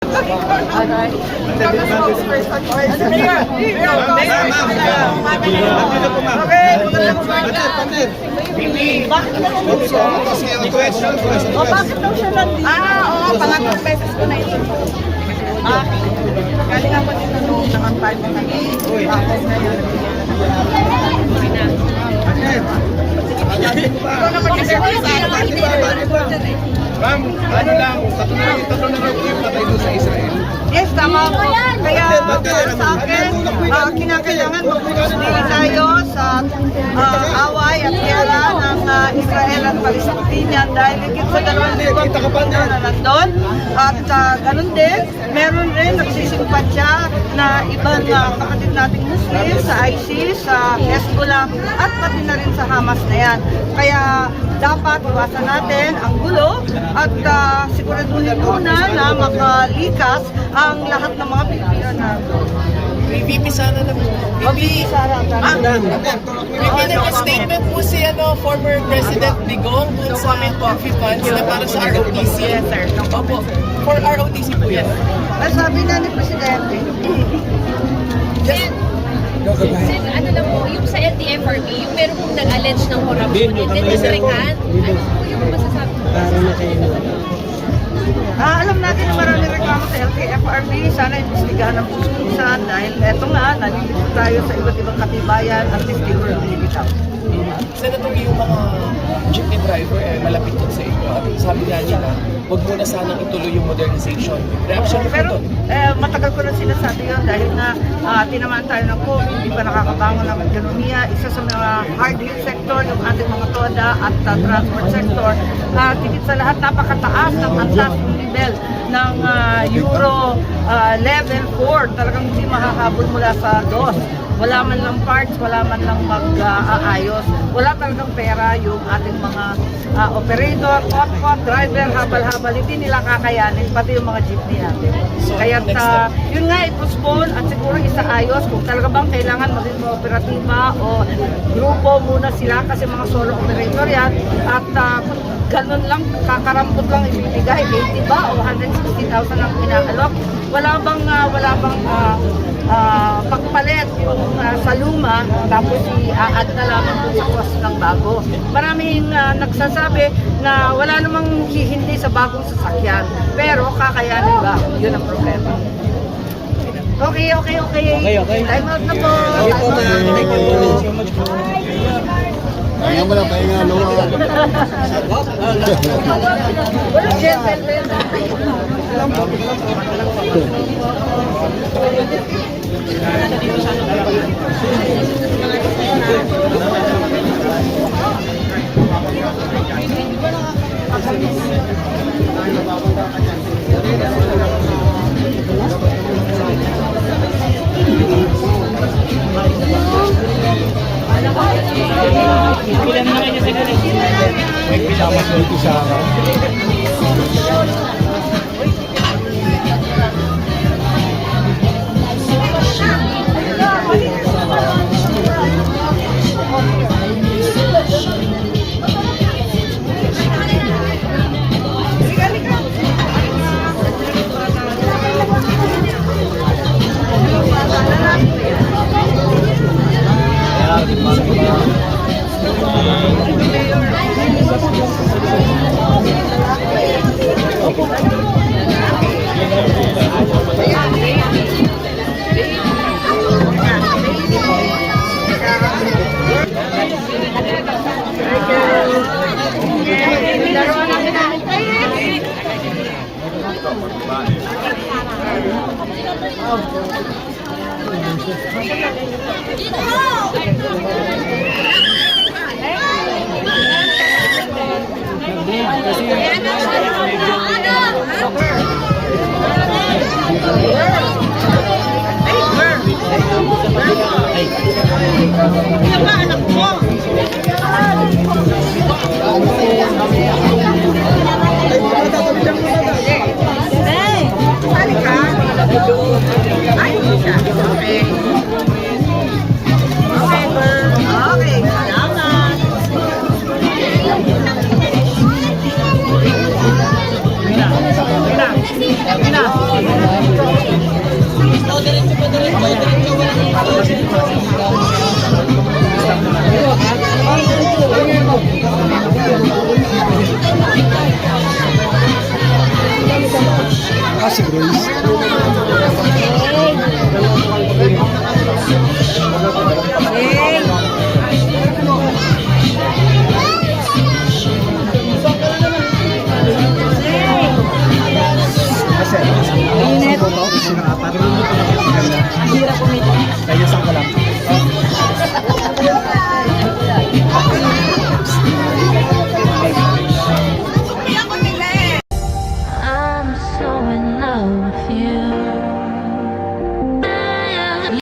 Alright. Okay, magandang umaga. Bakit ka nandito? O, bakit daw siya nandito? Oo, pangatlong beses ko na ito. Galing ako dito nung nakampal mo na tapos ngayon. Ikaw naman kasi sa Ma'am, ano lang, tatlo na raw yung patay doon sa Israel. Yes, tama po. Kaya sa akin, kinakailangan mag-concentrate tayo sa away at kera ng Israel at Palestinian dahil higit sa 2,000 na nandun. At ganun din, meron rin nagsisimpatya na ibang kapatid nating Muslim sa ISIS, sa Hezbollah at pati na rin sa Hamas na yan. Kaya dapat iwasan natin ang gulo at siguraduhin muna na makalikas ang lahat ng mga Pilipino na VP Sara na po. VP Sara. VP, nag-statement po si former President Digong dun sa coffee funds na para sa ROTC. Yes, sir. Opo. For ROTC po yan. Sabi na ni Presidente. Sir, ano lang po, yung sa LTFRB, yung meron pong nag-allege ng corruption, and then nasa-recan, ano po yung masasabi mo? Alam natin na marami reklamo sa LTFRB. Sana imbestigahan ng puso-pusan dahil eto nga, nalilito tayo sa iba't ibang katibayan at testigo ng lumilitaw. Senator, yung mga jeepney driver malapit din sa inyo. At sabi nga nila, huwag muna sanang ituloy yung modernization. Reaction ko Pero doon. matagal ko na sinasabi yun dahil na tinamaan tayo ng COVID, hindi pa nakakabangon ng ekonomiya. Isa sa mga hard hit sector, yung ating mga toda at transport sector. Tigit sa lahat, napakataas ng antas ng level ng Euro level 4. Talagang hindi makahabol mula sa DOS. Wala man lang parts, wala man lang mag-aayos. Wala talagang pera yung ating mga operator, pot-pot, driver, habal-habal. Hindi nila kakayanin, pati yung mga jeepney natin. Kaya yun nga, i-postpone at siguro isaayos kung talaga bang kailangan maging mga operatiba o grupo muna sila kasi mga solo operator yan. At ganun lang, kakarampot lang ibibigay, 80 ba o 160,000 ang inaalok. Wala bang pagpalit yung sa luma tapos i-add na lamang po sa cost ng bago. Maraming nagsasabi na wala namang hindi sa bagong sasakyan pero kakayanin ba? Yun ang problema. Okay. Time out na po. Okay po, ma'am. Thank you so much po. Pahinga mo lang, pahinga. May pilamas dito sa Ah, siguro.